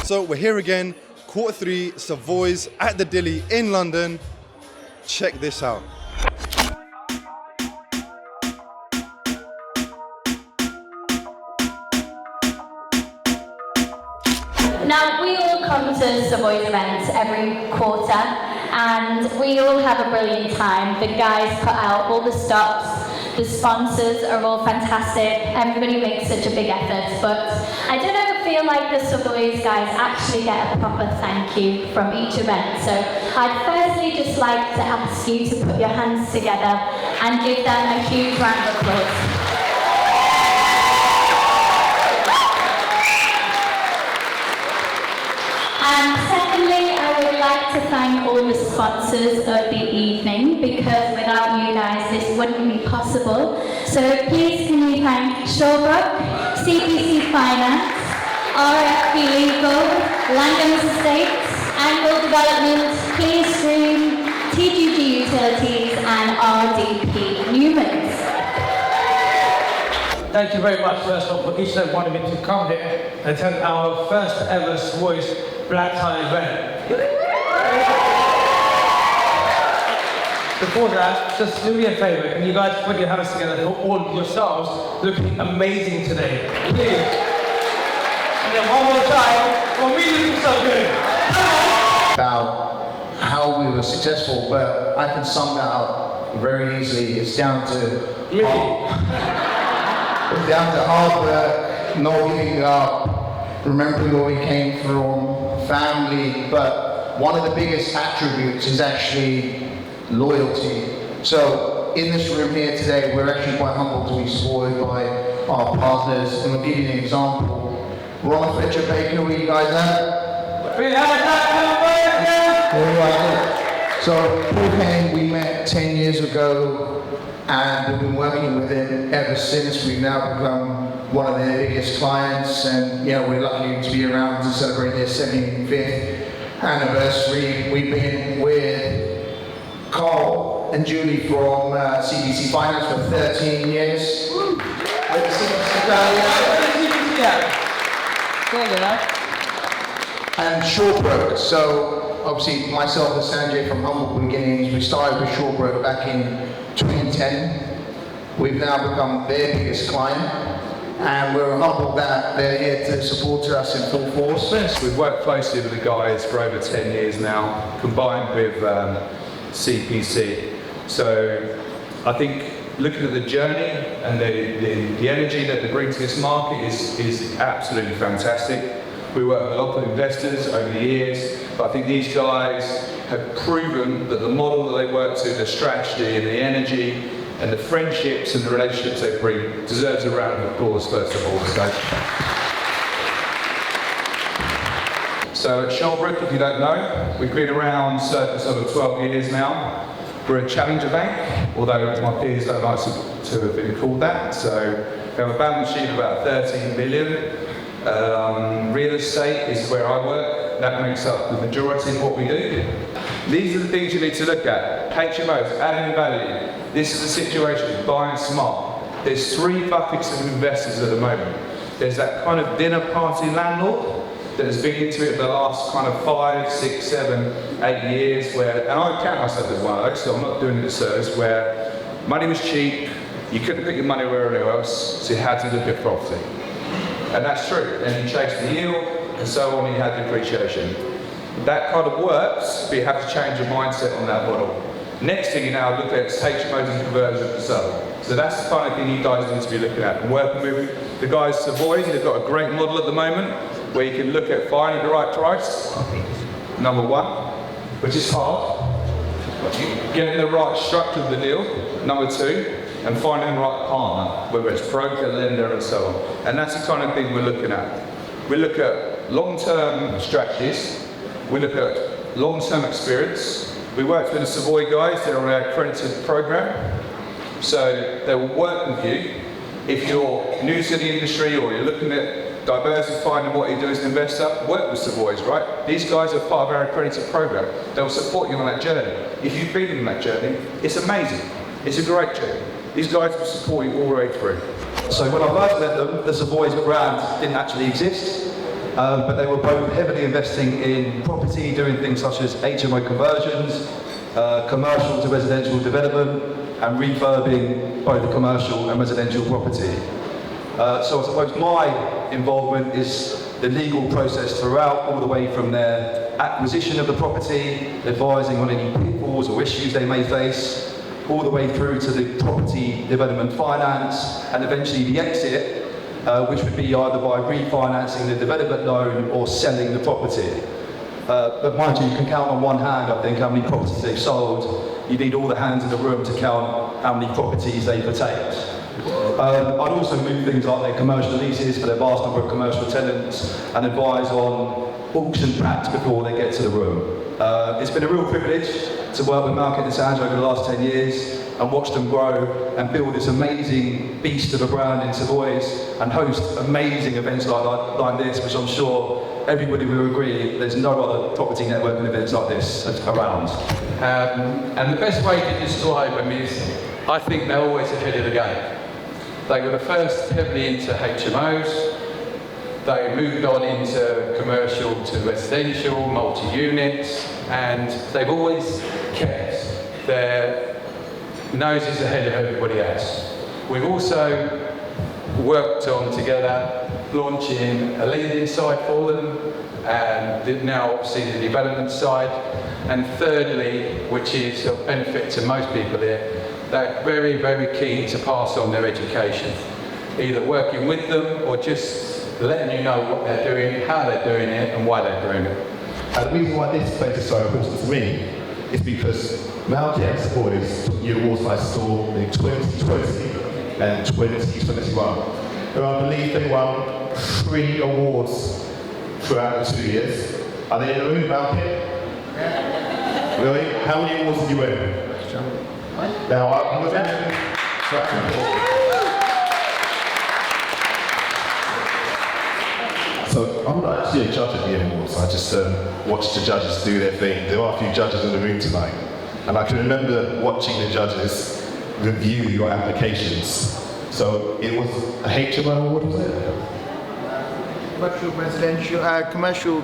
So we're here again, Q3 Savoys at the Dilly in London. Check this out. Now, we all come to Savoys events every quarter, and we all have a brilliant time. The guys put out all the stops, the sponsors are all fantastic, everybody makes such a big effort, but I don't ever feel like the Savoys guys actually get a proper thank you from each event. So I'd firstly just like to ask you to put your hands together and give them a huge round of applause. And secondly, I would like to thank all the sponsors of the evening, because without you guys this wouldn't be possible. So please can you thank Shawbrook, CPC Finance, RFB Legal, Langhams Estates, Angled Development, Clearstream, TGG Utilities and RDP Newmans. Thank you very much first of all for each and one of you to come here and attend our first ever Savoys Black Tie event. Before that, just do me a favour, can you guys put your hands together for all yourselves looking amazing today, please. And then one more time, for me looking so good. About how we were successful, but I can sum that up very easily. It's down to it's down to hard work, not giving up, remembering where we came from, family, but one of the biggest attributes is actually loyalty. So in this room here today, we're actually quite humbled to be supported by our partners, and we'll give you an example. Ronald, Fletcher, Baker, where you guys at? We have that Alright. So Paul Kane, we met 10 years ago, and we've been working with him ever since. We've now become one of their biggest clients, and we're lucky to be around to celebrate their 75th anniversary. We've been with Carl and Julie from CBC Finance for 13 years. And Shawbrook. So obviously myself and Sanjay from humble beginnings, we started with Shawbrook back in 2010. We've now become their biggest client, and we're humbled that they're here to support us in full force. We've worked closely with the guys for over 10 years now, combined with CPC. So I think looking at the journey and the energy that they bring to this market is absolutely fantastic. We work with a lot of investors over the years, but I think these guys have proven that the model that they work to, the strategy and the energy and the friendships and the relationships they bring deserves a round of applause first of all. So at Shawbrook, if you don't know, we've been around circa sort of 12 years now. We're a challenger bank, although my peers don't like to have been called that. So we have a balance sheet of about 13 billion. Real estate is where I work. That makes up the majority of what we do. These are the things you need to look at. HMOs, adding value. This is the situation, buying smart. There's three buckets of investors at the moment. There's that kind of dinner party landlord that has been into it the last kind of 5, 6, 7, 8 years where, and I count myself as one of those, so I'm not doing it a service, where money was cheap, you couldn't put your money wherever else, so you had to look at property. And that's true, and you chase the yield, and so on, you had depreciation. That kind of works, but you have to change your mindset on that model. Next thing you now look at is HMOs and conversion to sell. So that's the kind of thing you guys need to be looking at. And working with the guys Savoys, they've got a great model at the moment where you can look at finding the right price, number one, which is hard. Getting the right structure of the deal, number two, and finding the right partner, whether it's broker, lender, and so on. And that's the kind of thing we're looking at. We look at long-term strategies, we look at long-term experience. We worked with the Savoy guys, they're on our accredited program. So they will work with you if you're new to the industry or you're looking at diversifying what you do as an investor, work with Savoys, right? These guys are part of our accredited program. They'll support you on that journey. If you've been on that journey, it's amazing. It's a great journey. These guys will support you all the way through. So when I first met them, the Savoys brand didn't actually exist. but they were both heavily investing in property, doing things such as HMO conversions, commercial to residential development, and refurbing both the commercial and residential property. So I suppose my involvement is the legal process throughout, all the way from their acquisition of the property, advising on any pitfalls or issues they may face, all the way through to the property development finance, and eventually the exit, which would be either by refinancing the development loan or selling the property. But mind you can count on one hand, I think, how many properties they've sold. You need all the hands in the room to count how many properties they've retained. I'd also move things like their commercial leases for their vast number of commercial tenants and advise on auction packs before they get to the room. It's been a real privilege to work with Malcolm and Sandra over the last 10 years and watch them grow and build this amazing beast of a brand in Savoys and host amazing events like this, which I'm sure everybody will agree there's no other property networking events like this around. And the best way to describe them is, I think they're always ahead of the game. They were the first heavily into HMOs, they moved on into commercial to residential, multi-units, and they've always kept their noses ahead of everybody else. We've also worked on together launching a lending side for them, and now obviously the development side, and thirdly, which is of benefit to most people here, they're very, very keen to pass on their education, either working with them or just letting you know what they're doing, how they're doing it, and why they're doing it. And the reason why this place is so important to me is because Malcolm and Savoys took the awards I saw in 2020 and 2021. And I believe they won 3 awards throughout the 2 years. Are they in the room, Malcolm? Really? How many awards did you win? Now, I'm going to So I'm not actually a judge at the awards. I just watch the judges do their thing. There are a few judges in the room tonight. And I can remember watching the judges review your applications. So it was a HMO award, was it? Commercial, residential, commercial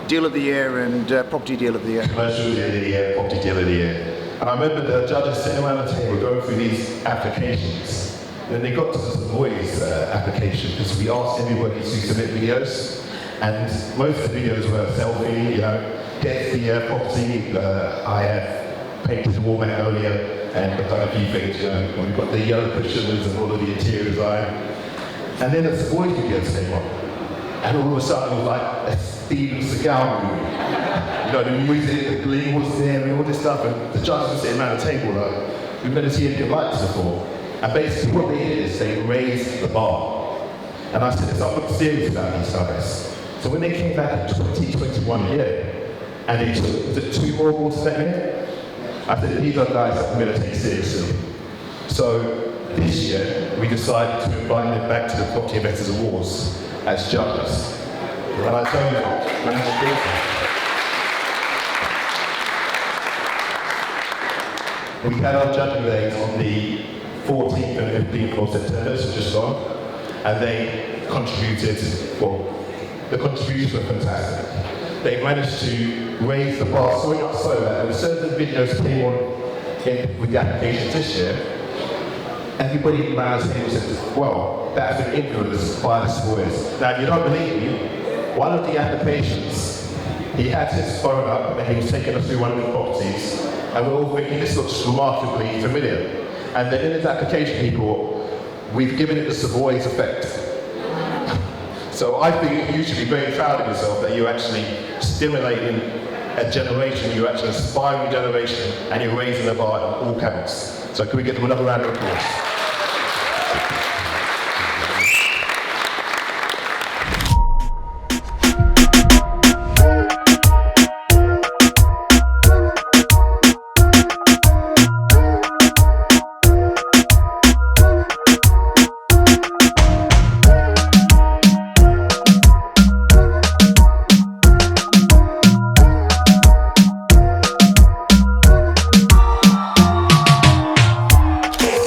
deal of the year and property deal of the year. Commercial deal of the year, property deal of the year. And I remember the judges sitting around the table going through these applications. And then they got to the Savoys application because we asked everybody to submit videos. And most of the videos were selfie, get the property. I have painted the wall earlier and done a few things, we've got the yellow cushions and all of the interior design. And then the Savoys videos came up. And all of a sudden it was like a Steven Seagal movie. The music, the glee was there and all this stuff. And the judges were sitting around the table like, we've never seen anything like this before. And basically what they did is they raised the bar. And I said, it's not looking serious about these guys. So when they came back in 2021 year, and they took 2 more awards that year, I said, these are guys that I'm going to take seriously. So this year, we decided to invite them back to the Property Investors Awards as judges. And I told you, we had our judging days on the 14th and 15th of September, so just gone, and they contributed, the contributions were fantastic. They managed to raise the bar so much so that when certain videos came on with the applications this year, everybody around the table said, well, that's been influenced by the Savoys. Now, if you don't believe me, one of the applications, he had his phone up and he was taking us through one of the properties, and we're all thinking this looks remarkably familiar. And then in his application he brought, we've given it the Savoys effect. So I think you should be very proud of yourself that you're actually stimulating a generation, you're actually inspiring a generation, and you're raising the bar on all counts. So can we give them another round of applause?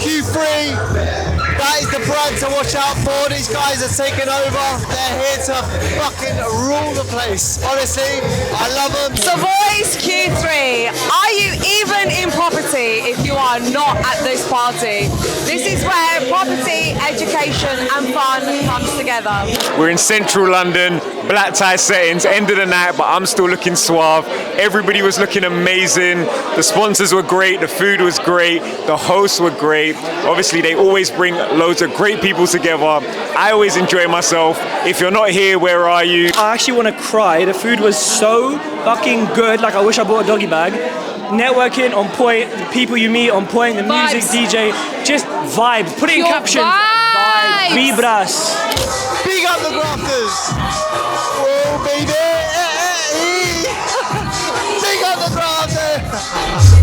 Q3! taken over. They're here to fucking rule the place. Honestly, I love them. Savoys Q3. Are you even in property if you are not at this party? This is where property, education and fun comes together. We're in central London, black tie settings, end of the night, but I'm still looking suave. Everybody was looking amazing. The sponsors were great, the food was great, the hosts were great. Obviously, they always bring loads of great people together. I always enjoy myself. If you're not here, where are you? I actually want to cry. The food was so fucking good. Like, I wish I bought a doggy bag. Networking on point, the people you meet on point, the music, DJ, just vibes. Put it in caption. Vibes. Vibras. Big up the grafters. Oh, baby. Big up the grafters.